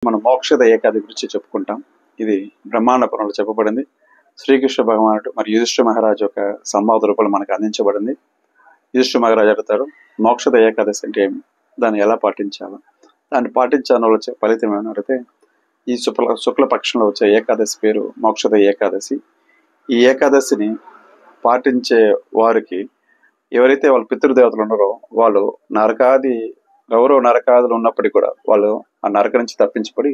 మనం మోక్షద ఏకాది గురించి చెప్పుకుంటాం. ఇది బ్రహ్మాండ పురాణంలో చెప్పబడింది. శ్రీకృష్ణ భగవానుడు మరియు యుధిష్ఠిర మహారాజు యొక్క సంవాద రూపంలో మనకు అందించబడింది. యుధిష్ఠిర మహారాజు అడుగుతారు, మోక్షద ఏకాదశి అంటే ఏమి, దాన్ని ఎలా పాటించాలో, దాన్ని పాటించాలో వచ్చే ఫలితం ఏమని అడిగితే, ఈ శుక్లపక్షంలో వచ్చే ఏకాదశి పేరు మోక్షద ఏకాదశి. ఈ ఏకాదశిని పాటించే వారికి ఎవరైతే వాళ్ళ పితృదేవతలు ఉన్నారో వాళ్ళు నరకాదులు ఉన్నప్పటికీ కూడా వాళ్ళు ఆ నరక నుంచి తప్పించబడి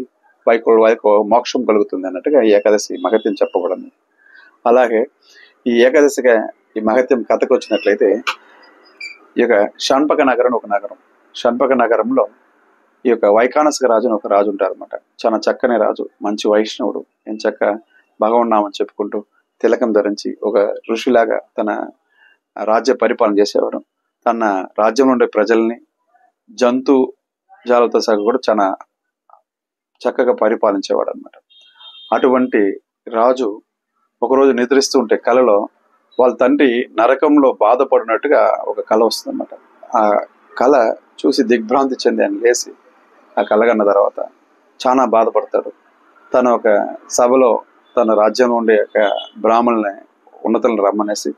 వైకు మోక్షం కలుగుతుంది అన్నట్టుగా ఈ ఏకాదశి మహత్యం చెప్పబడింది. అలాగే ఈ ఏకాదశిగా ఈ మహత్యం కథకు వచ్చినట్లయితే, ఈ యొక్క షణ్పక నగరం ఒక నగరం. షణ్పక నగరంలో ఈ యొక్క వైఖానసిక రాజు అని ఒక రాజు ఉంటారు అనమాట. చాలా చక్కని రాజు, మంచి వైష్ణవుడు, ఎంచక్క భగవన్నామని చెప్పుకుంటూ తిలకం ధరించి ఒక ఋషిలాగా తన రాజ్య పరిపాలన చేసేవాడు. తన రాజ్యంలో ఉండే ప్రజల్ని జంతు జాలతో సహా కూడా చాలా చక్కగా పరిపాలించేవాడు అనమాట. అటువంటి రాజు ఒకరోజు నిద్రిస్తూ ఉంటే కలలో వాళ్ళ తండ్రి నరకంలో బాధపడినట్టుగా ఒక కళ వస్తుంది అనమాట. ఆ కళ చూసి దిగ్భ్రాంతి చెంది ఆయన లేచి ఆ కళగన్న తర్వాత చాలా బాధపడతాడు. తను ఒక సభలో తన రాజ్యంలో ఉండే ఒక బ్రాహ్మణుల్ని ఉన్నతులను రమ్మనేసి,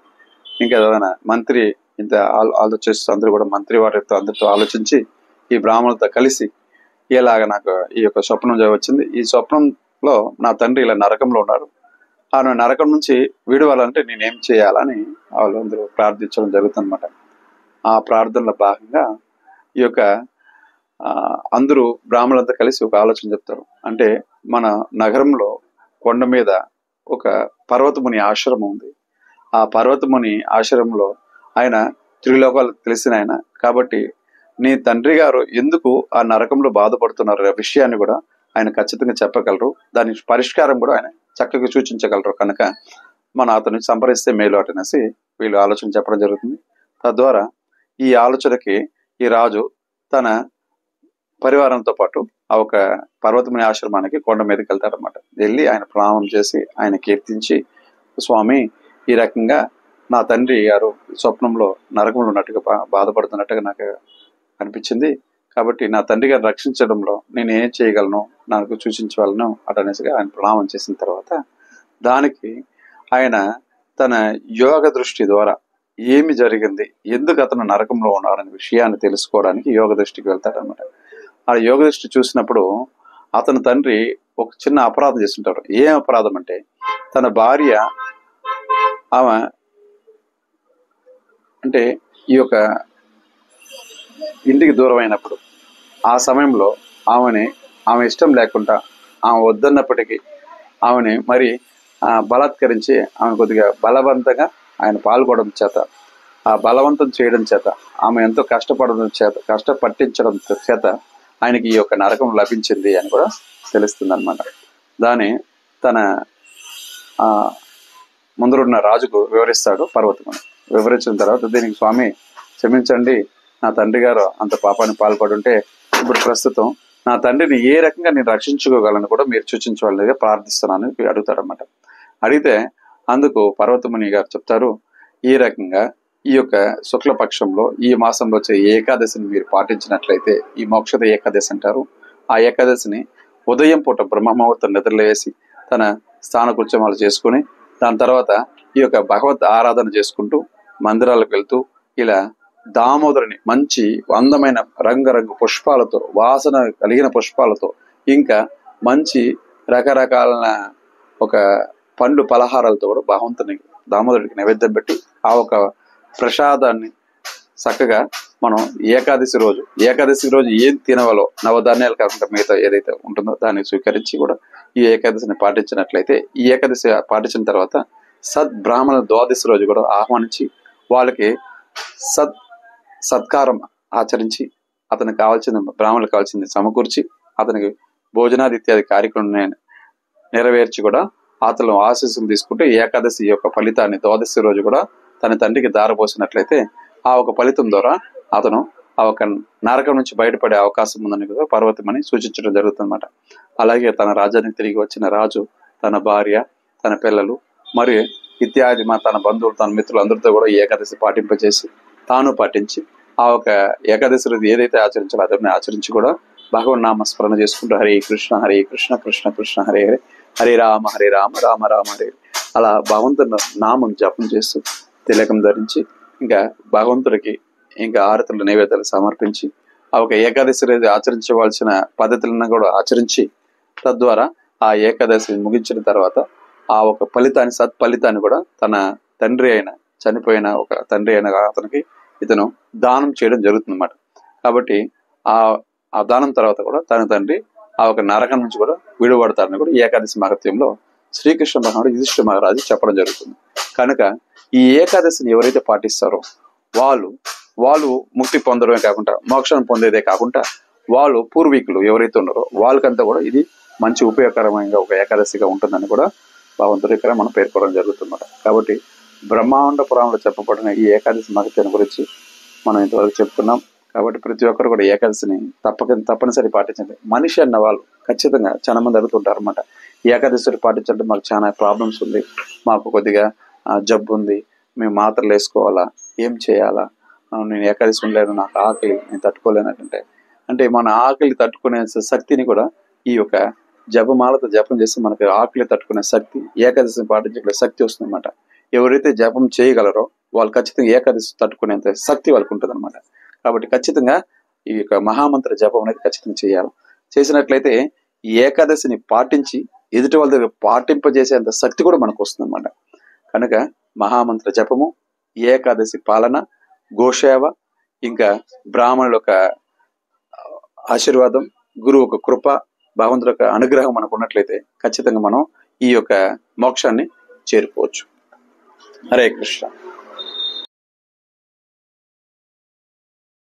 ఇంకా ఏదైనా మంత్రి ఇంత ఆలోచిస్తూ అందరూ కూడా మంత్రి వారితో అందరితో ఆలోచించి ఈ బ్రాహ్మణులతో కలిసి, ఇలాగ నాకు ఈ యొక్క స్వప్నం వచ్చింది, ఈ స్వప్నంలో నా తండ్రి ఇలా నరకంలో ఉన్నాడు, ఆ నరకం నుంచి విడవాలంటే నేనేం చేయాలని వాళ్ళందరూ ప్రార్థించడం జరుగుతుందన్నమాట. ఆ ప్రార్థనలో భాగంగా ఈ యొక్క అందరూ బ్రాహ్మణులంతా కలిసి ఒక ఆలోచన చెప్తారు. అంటే మన నగరంలో కొండ మీద ఒక పర్వతముని ఆశ్రమం ఉంది. ఆ పర్వతముని ఆశ్రమంలో ఆయన త్రిలోకాలు తెలిసిన ఆయన కాబట్టి, నీ తండ్రి గారు ఎందుకు ఆ నరకంలో బాధపడుతున్నారు అనే విషయాన్ని కూడా ఆయన ఖచ్చితంగా చెప్పగలరు, దాని పరిష్కారం కూడా ఆయన చక్కగా సూచించగలరు, కనుక మనం అతన్ని సంప్రదిస్తే మేలు అటనేసి వీళ్ళు ఆలోచన చెప్పడం జరుగుతుంది. తద్వారా ఈ ఆలోచనకి ఈ రాజు తన పరివారంతో పాటు ఆ ఒక పర్వతముని ఆశ్రమానికి కొండ మీదకి వెళ్తాడనమాట. వెళ్ళి ఆయన ప్రణామం చేసి ఆయన కీర్తించి, స్వామి ఈ రకంగా నా తండ్రి గారు స్వప్నంలో నరకంలో ఉన్నట్టుగా బాధపడుతున్నట్టుగా నాకు అనిపించింది, కాబట్టి నా తండ్రి గారిని రక్షించడంలో నేను ఏం చేయగలను, నాకు సూచించగలను అటనేసిగా ఆయన ప్రణామం చేసిన తర్వాత, దానికి ఆయన తన యోగ దృష్టి ద్వారా ఏమి జరిగింది, ఎందుకు అతను నరకంలో ఉన్నాడనే విషయాన్ని తెలుసుకోవడానికి యోగ దృష్టికి వెళ్తాడనమాట. ఆ యోగ దృష్టి చూసినప్పుడు అతని తండ్రి ఒక చిన్న అపరాధం చేస్తుంటాడు. ఏం అపరాధం అంటే, తన భార్య ఆమె అంటే ఈ యొక్క ఇంటికి దూరం అయినప్పుడు ఆ సమయంలో ఆమె ఇష్టం లేకుండా ఆమె వద్దన్నప్పటికీ ఆమెని మరి బలాత్కరించి ఆమె కొద్దిగా బలవంతంగా ఆయన పాల్గొనడం చేత, ఆ బలవంతం చేయడం చేత, ఆమె ఎంతో కష్టపట్టించడం చేత ఆయనకి ఈ యొక్క నరకం లభించింది అని కూడా తెలుస్తుంది అనమాట. దాన్ని తన ముందున్న రాజుకు వివరిస్తాడు పర్వతముని. వివరించిన తర్వాత, దీనికి స్వామి క్షమించండి, నా తండ్రి గారు అంత పాపాన్ని పాల్పడుంటే ఇప్పుడు ప్రస్తుతం నా తండ్రిని ఏ రకంగా నేను రక్షించుకోగలను కూడా మీరు సూచించవాలని ప్రార్థిస్తున్నాను అడుగుతాడనమాట. అడిగితే అందుకు పర్వతముని గారు చెప్తారు, ఈ రకంగా ఈ యొక్క శుక్లపక్షంలో ఈ మాసంలో వచ్చే ఏకాదశిని మీరు పాటించినట్లయితే ఈ మోక్షద ఏకాదశి అంటారు. ఆ ఏకాదశిని ఉదయం పూట బ్రహ్మముహూర్తం నిద్రలేసి తన స్థాన కృత్యమాలు చేసుకుని, దాని తర్వాత ఈ యొక్క భగవద్ ఆరాధన చేసుకుంటూ మందిరాలకు వెళ్తూ, ఇలా దామోదరుని మంచి అందమైన రంగురంగు పుష్పాలతో, వాసన కలిగిన పుష్పాలతో, ఇంకా మంచి రకరకాల ఒక పండ్లు పలహారాలతో కూడా భగవంతుని దామోదరుడికి నైవేద్యం పెట్టి ఆ ఒక ప్రసాదాన్ని చక్కగా మనం ఏకాదశి రోజు ఏం తినవాలో నవధాన్యాలు కాకుండా మిగతా ఏదైతే ఉంటుందో దాన్ని స్వీకరించి కూడా ఈ ఏకాదశిని పాటించినట్లయితే, ఈ ఏకాదశి పాటించిన తర్వాత సద్బ్రాహ్మణ ద్వాదశి రోజు కూడా ఆహ్వానించి వాళ్ళకి సత్కారం ఆచరించి అతనికి కావాల్సిన బ్రాహ్మణులకు కావాల్సింది సమకూర్చి అతనికి భోజనాది ఇత్యాది కార్యక్రమం నెరవేర్చి కూడా అతను ఆశీస్సులు తీసుకుంటే ఏకాదశి యొక్క ఫలితాన్ని ద్వాదశి రోజు కూడా తన తండ్రికి దారపోసినట్లయితే ఆ ఒక ఫలితం ద్వారా అతను ఆ ఒక నరకం నుంచి బయటపడే అవకాశం ఉందని కూడా పర్వతమని సూచించడం జరుగుతుందన్నమాట. అలాగే తన రాజ్యానికి తిరిగి వచ్చిన రాజు తన భార్య, తన పిల్లలు మరియు ఇత్యాది తన బంధువులు, తన మిత్రులు అందరితో కూడా ఏకాదశి పాటింపజేసి తాను పాటించి ఆ ఒక ఏకాదశి రోజు ఏదైతే ఆచరించాలో అతన్ని ఆచరించి కూడా భగవన్ నామ స్మరణ చేసుకుంటూ హరే కృష్ణ కృష్ణ కృష్ణ హరే హరే, హరే రామ రామ రామ హరే అలా భగవంతుని నామం జపం చేస్తూ తిలకం ధరించి ఇంకా భగవంతుడికి ఇంకా ఆరతులు నైవేద్యాలు సమర్పించి ఆ ఒక ఏకాదశి రోజు ఆచరించవలసిన పద్ధతులను కూడా ఆచరించి తద్వారా ఆ ఏకాదశి ముగించిన తర్వాత ఆ ఒక ఫలితాన్ని సత్ఫలితాన్ని కూడా తన తండ్రి అయిన చనిపోయిన ఒక తండ్రి అయిన అతనికి ఇతను దానం చేయడం జరుగుతుంది అన్నమాట. కాబట్టి ఆ దానం తర్వాత కూడా తన తండ్రి ఆ ఒక నరకం నుంచి కూడా విడువడతారని కూడా ఏకాదశి మహత్యంలో శ్రీకృష్ణ భగవానుడు యుధిష్ఠిర మహారాజు చెప్పడం జరుగుతుంది. కనుక ఈ ఏకాదశిని ఎవరైతే పాటిస్తారో వాళ్ళు ముక్తి పొందడమే కాకుండా మోక్షాన్ని పొందేదే కాకుండా వాళ్ళు పూర్వీకులు ఎవరైతే ఉన్నారో వాళ్ళకంతా కూడా ఇది మంచి ఉపయోగకరమైన ఒక ఏకాదశిగా ఉంటుందని కూడా భగవంతుడి ఇక్కడ మనం పేర్కొనడం జరుగుతుందన్నమాట. కాబట్టి బ్రహ్మాండ పురాణంలో చెప్పబడిన ఈ ఏకాదశి మహత్యాన్ని గురించి మనం ఇంతవరకు చెప్తున్నాం. కాబట్టి ప్రతి ఒక్కరు కూడా ఏకాదశిని తప్పనిసరి పాటించండి. మనిషి అన్న వాళ్ళు ఖచ్చితంగా చాలా మంది అడుగుతుంటారు అనమాట, ఏకాదశి పాటించంటే మాకు చాలా ప్రాబ్లమ్స్ ఉంది, మాకు కొద్దిగా జబ్బు ఉంది, మేము మాత్రలు వేసుకోవాలా, ఏం చేయాలా, నేను ఏకాదశి ఉండలేను, నాకు ఆకలి నేను తట్టుకోలేనంటే అంటే మన ఆకలి తట్టుకునే శక్తిని కూడా ఈ యొక్క జపమాలతో జపం చేస్తే మనకి ఆకలి తట్టుకునే శక్తి, ఏకాదశిని పాటించే శక్తి వస్తుంది అనమాట. ఎవరైతే జపం చేయగలరో వాళ్ళు ఖచ్చితంగా ఏకాదశి తట్టుకునేంత శక్తి వాళ్ళకు ఉంటుంది అనమాట. కాబట్టి ఖచ్చితంగా ఈ యొక్క మహామంత్ర జపం అనేది ఖచ్చితంగా చేయాలి. చేసినట్లయితే ఈ ఏకాదశిని పాటించి ఎదుటి వాళ్ళ దగ్గర పాటింపజేసేంత శక్తి కూడా మనకు వస్తుంది అనమాట. కనుక మహామంత్ర జపము, ఏకాదశి పాలన, గోసేవ, ఇంకా బ్రాహ్మణుల యొక్క ఆశీర్వాదం, గురువు ఒక కృప, భగవంతుడి యొక్క అనుగ్రహం మనకు ఉన్నట్లయితే ఖచ్చితంగా మనం ఈ యొక్క మోక్షాన్ని చేరుకోవచ్చు. హరే కృష్ణ.